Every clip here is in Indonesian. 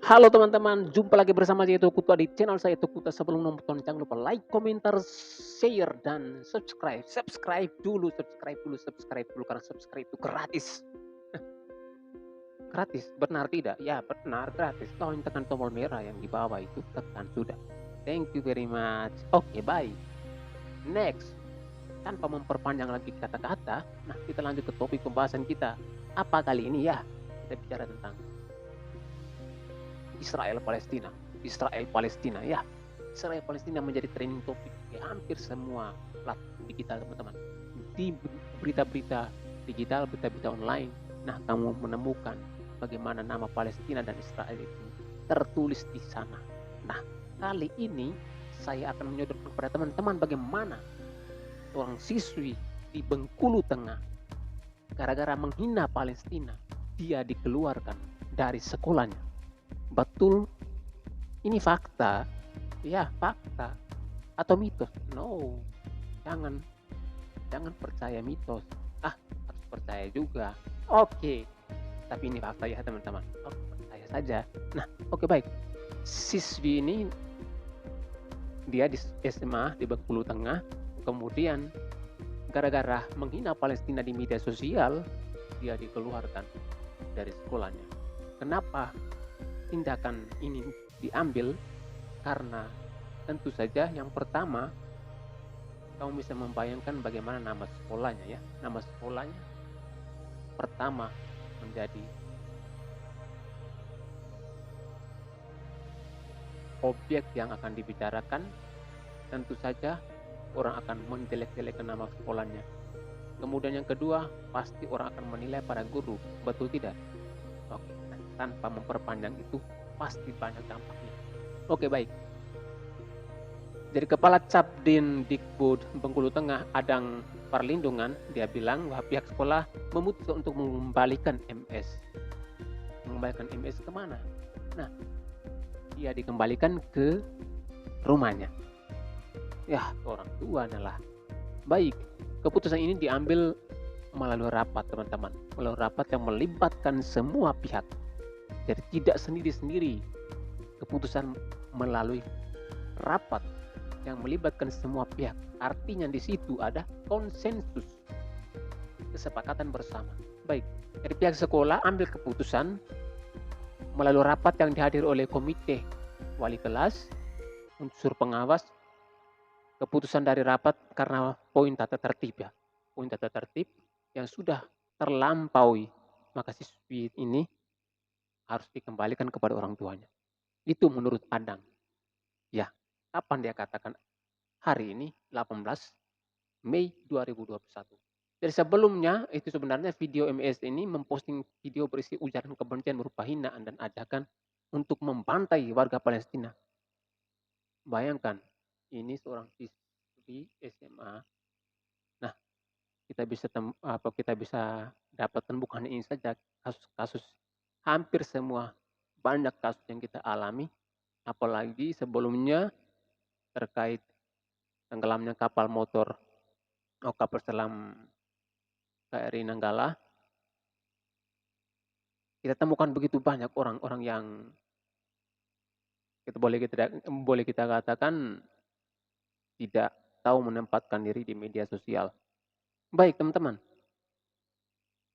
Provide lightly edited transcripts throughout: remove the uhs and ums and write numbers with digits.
Halo teman-teman, jumpa lagi bersama saya Tokuta di channel saya Tokuta. Sebelum nonton jangan lupa like, komentar, share, dan subscribe. Subscribe dulu karena subscribe itu gratis. Gratis, benar tidak? Ya benar, gratis. Kau yang tekan tombol merah yang di bawah itu, tekan sudah. Thank you very much. Oke, bye. Next, tanpa memperpanjang lagi kata-kata, nah kita lanjut ke topik pembahasan kita. Apa kali ini ya? Kita bicara tentang Israel Palestina. Israel Palestina ya. Israel Palestina menjadi trending topik di hampir semua platform digital teman-teman. Di berita-berita digital, berita-berita online. Nah, kamu menemukan bagaimana nama Palestina dan Israel itu tertulis di sana. Nah, kali ini saya akan menyodorkan kepada teman-teman bagaimana seorang siswi di Bengkulu Tengah gara-gara menghina Palestina, dia dikeluarkan dari sekolahnya. Betul, ini fakta. Ya, fakta. Atau mitos? No, jangan. Jangan percaya mitos. Harus percaya juga. Oke, tapi ini fakta ya teman-teman. Oke, percaya saja. Nah, oke baik. Siswi ini dia di SMA di Bengkulu Tengah, kemudian gara-gara menghina Palestina di media sosial, dia dikeluarkan dari sekolahnya. Kenapa tindakan ini diambil? Karena tentu saja yang pertama, kamu bisa membayangkan bagaimana nama sekolahnya ya. Nama sekolahnya pertama menjadi objek yang akan dibicarakan. Tentu saja orang akan menjelek-jelekan nama sekolahnya. Kemudian yang kedua, pasti orang akan menilai para guru. Betul tidak? Oke, tanpa memperpanjang itu pasti banyak dampaknya. Oke, baik. Dari Kepala Cabdin Dikbud Bengkulu Tengah, Adang Perlindungan, dia bilang bahwa pihak sekolah memutuskan untuk mengembalikan MS. Mengembalikan MS kemana? Nah, dia dikembalikan ke rumahnya. Ya, orang tua adalah. Baik, keputusan ini diambil melalui rapat teman-teman. Melalui rapat yang melibatkan semua pihak. Jadi tidak sendiri-sendiri. Keputusan melalui rapat yang melibatkan semua pihak. Artinya di situ ada konsensus, kesepakatan bersama. Baik, dari pihak sekolah ambil keputusan melalui rapat yang dihadiri oleh komite wali kelas, unsur pengawas. Keputusan dari rapat karena poin tata tertib ya. Poin tata tertib yang sudah terlampaui, maka siswi ini harus dikembalikan kepada orang tuanya. Itu menurut Adang. Ya, kapan dia katakan? Hari ini 18 Mei 2021. Dari sebelumnya itu sebenarnya video MS ini memposting video berisi ujaran kebencian berupa hinaan dan ajakan untuk membantai warga Palestina. Bayangkan, ini seorang siswi SMA. Nah, kita bisa dapatkan bukan ini saja kasus-kasus hampir semua, banyak kasus yang kita alami, apalagi sebelumnya terkait tenggelamnya kapal motor kapal selam KRI Nanggala. Kita temukan begitu banyak orang-orang yang boleh kita katakan tidak tahu menempatkan diri di media sosial. Baik teman-teman,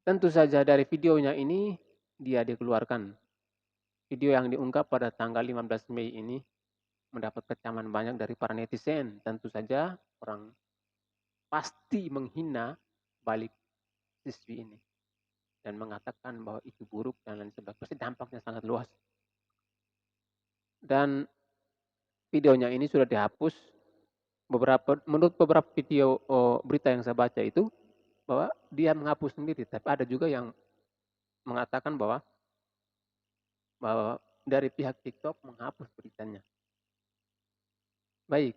tentu saja dari videonya ini dia dikeluarkan. Video yang diunggah pada tanggal 15 Mei ini mendapat kecaman banyak dari para netizen. Tentu saja orang pasti menghina balik siswi ini dan mengatakan bahwa itu buruk dan lain sebagainya. Pasti dampaknya sangat luas. Dan videonya ini sudah dihapus. Menurut beberapa video berita yang saya baca itu bahwa dia menghapus sendiri, tapi ada juga yang mengatakan bahwa bahwa dari pihak TikTok menghapus beritanya. Baik,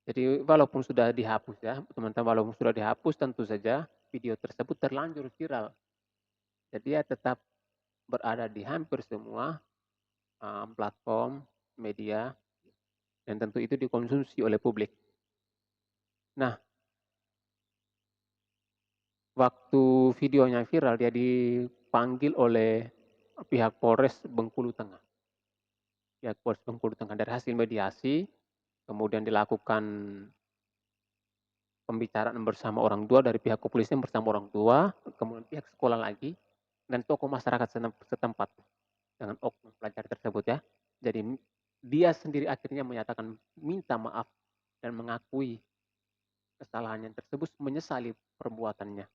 jadi walaupun sudah dihapus ya, teman-teman, walaupun sudah dihapus tentu saja video tersebut terlanjur viral. Jadi dia tetap berada di hampir semua platform media dan tentu itu dikonsumsi oleh publik. Nah, waktu videonya viral dia dipanggil oleh pihak Polres Bengkulu Tengah. Pihak Polres Bengkulu Tengah dari hasil mediasi, kemudian dilakukan pembicaraan bersama orang tua dari pihak kepolisian bersama orang tua, kemudian pihak sekolah lagi, dan tokoh masyarakat setempat dengan oknum pelajar tersebut ya. Jadi dia sendiri akhirnya menyatakan minta maaf dan mengakui kesalahannya tersebut, menyesali perbuatannya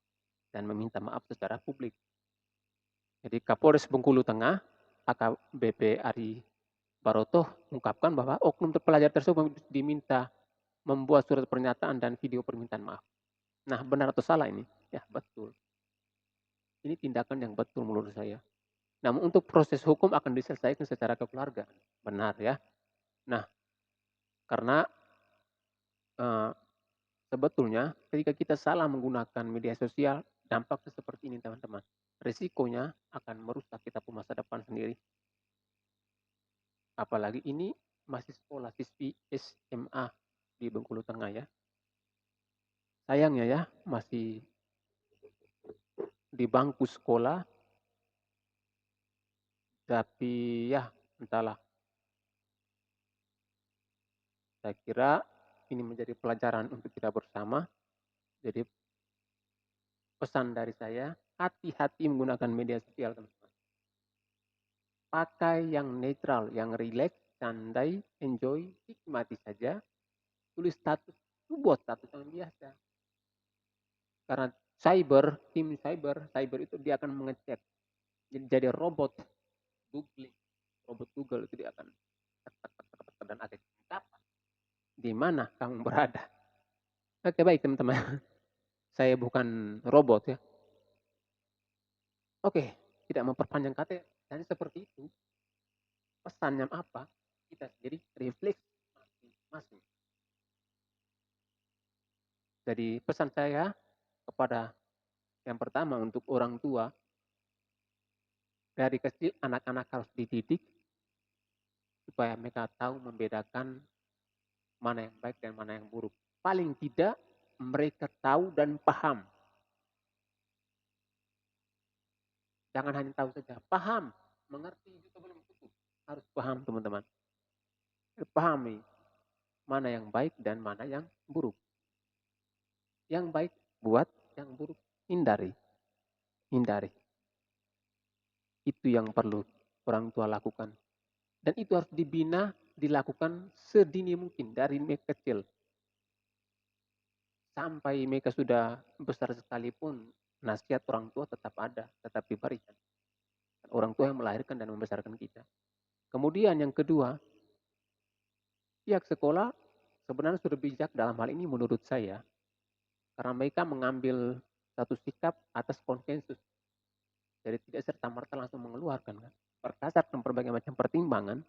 dan meminta maaf secara publik. Jadi Kapolres Bengkulu Tengah, AKBP Ari Baroto mengungkapkan bahwa oknum pelajar tersebut diminta membuat surat pernyataan dan video permintaan maaf. Nah, benar atau salah ini? Ya, betul. Ini tindakan yang betul menurut saya. Namun untuk proses hukum akan diselesaikan secara kekeluargaan. Benar ya. Nah, karena eh, sebetulnya ketika kita salah menggunakan media sosial, dampaknya seperti ini teman-teman. Risikonya akan merusak kita pun masa depan sendiri. Apalagi ini masih sekolah siswi SMA di Bengkulu Tengah ya. Sayangnya ya, masih di bangku sekolah, tapi ya entahlah. Saya kira ini menjadi pelajaran untuk kita bersama. Jadi pesan dari saya, hati-hati menggunakan media sosial teman-teman. Pakai yang netral, yang relax, santai, enjoy, nikmati saja. Tulis status, itu buat status yang biasa. Karena cyber itu dia akan mengecek. Jadi robot Google, robot Google itu dia akan dan akan apa di mana kamu berada. Oke baik teman-teman, saya bukan robot ya. Oke, tidak memperpanjang kata, dan seperti itu. Pesannya apa? Kita sendiri refleks masing-masing. Jadi pesan saya kepada yang pertama untuk orang tua, dari kecil anak-anak harus dididik supaya mereka tahu membedakan mana yang baik dan mana yang buruk. Paling tidak mereka tahu dan paham. Jangan hanya tahu saja, paham, mengerti juga belum cukup. Harus paham teman-teman. Pahami mana yang baik dan mana yang buruk. Yang baik buat, yang buruk hindari. Hindari. Itu yang perlu orang tua lakukan. Dan itu harus dibina, dilakukan sedini mungkin dari mereka kecil. Sampai mereka sudah besar sekalipun, nasihat orang tua tetap ada, tetap diberikan. Orang tua yang melahirkan dan membesarkan kita. Kemudian yang kedua, pihak sekolah sebenarnya sudah bijak dalam hal ini menurut saya. Karena mereka mengambil satu sikap atas konsensus. Jadi tidak serta-merta langsung mengeluarkan. Kan? Berdasarkan berbagai macam pertimbangan,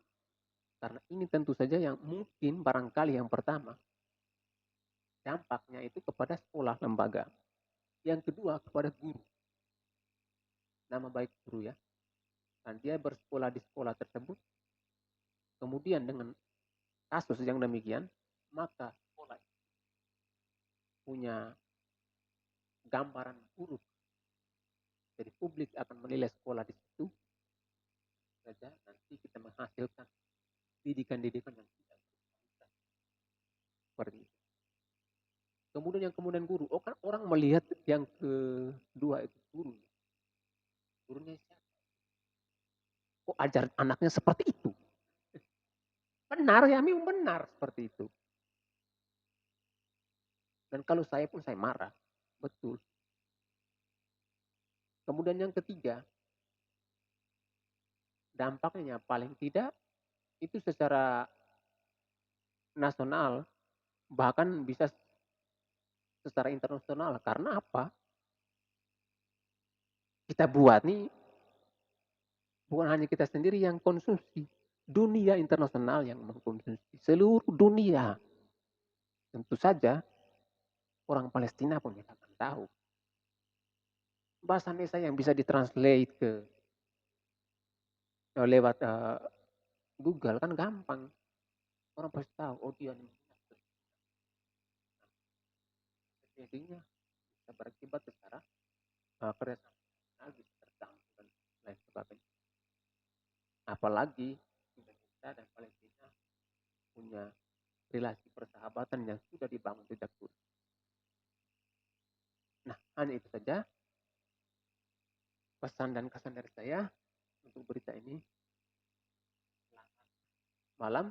karena ini tentu saja yang mungkin barangkali yang pertama, dampaknya itu kepada sekolah lembaga. Yang kedua kepada guru. Nama baik guru ya. Dan dia bersekolah di sekolah tersebut. Kemudian dengan kasus yang demikian, maka sekolah punya gambaran buruk. Jadi publik akan menilai sekolah di situ saja nanti kita menghasilkan didikan-didikan yang tidak berkualitas. Seperti itu. Kemudian guru. Oh kan orang melihat yang kedua itu guru. Gurunya siapa? Kok ajar anaknya seperti itu? Benar ya, memang benar seperti itu. Dan kalau saya pun saya marah. Betul. Kemudian yang ketiga, dampaknya paling tidak itu secara nasional, bahkan bisa secara internasional. Karena apa? Kita buat nih, bukan hanya kita sendiri yang konsumsi. Dunia internasional yang mengkonsumsi. Seluruh dunia. Tentu saja orang Palestina pun tidak akan tahu. Bahasa Indonesia yang bisa ditranslate ke lewat Google kan gampang. Orang pasti tahu, oh dia ini jadinya bisa berakibat secara kerjasama bisa terganggu dan lain sebagainya. Apalagi Indonesia dan Palestina punya relasi persahabatan yang sudah dibangun sejak dulu. Nah, hanya itu saja pesan dan kesan dari saya untuk berita ini. Selamat malam.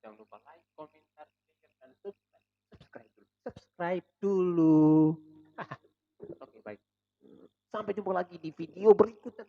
Jangan lupa like, komentar, share, dan subscribe dulu. Subscribe dulu. Oke, baik. Sampai jumpa lagi di video berikutnya.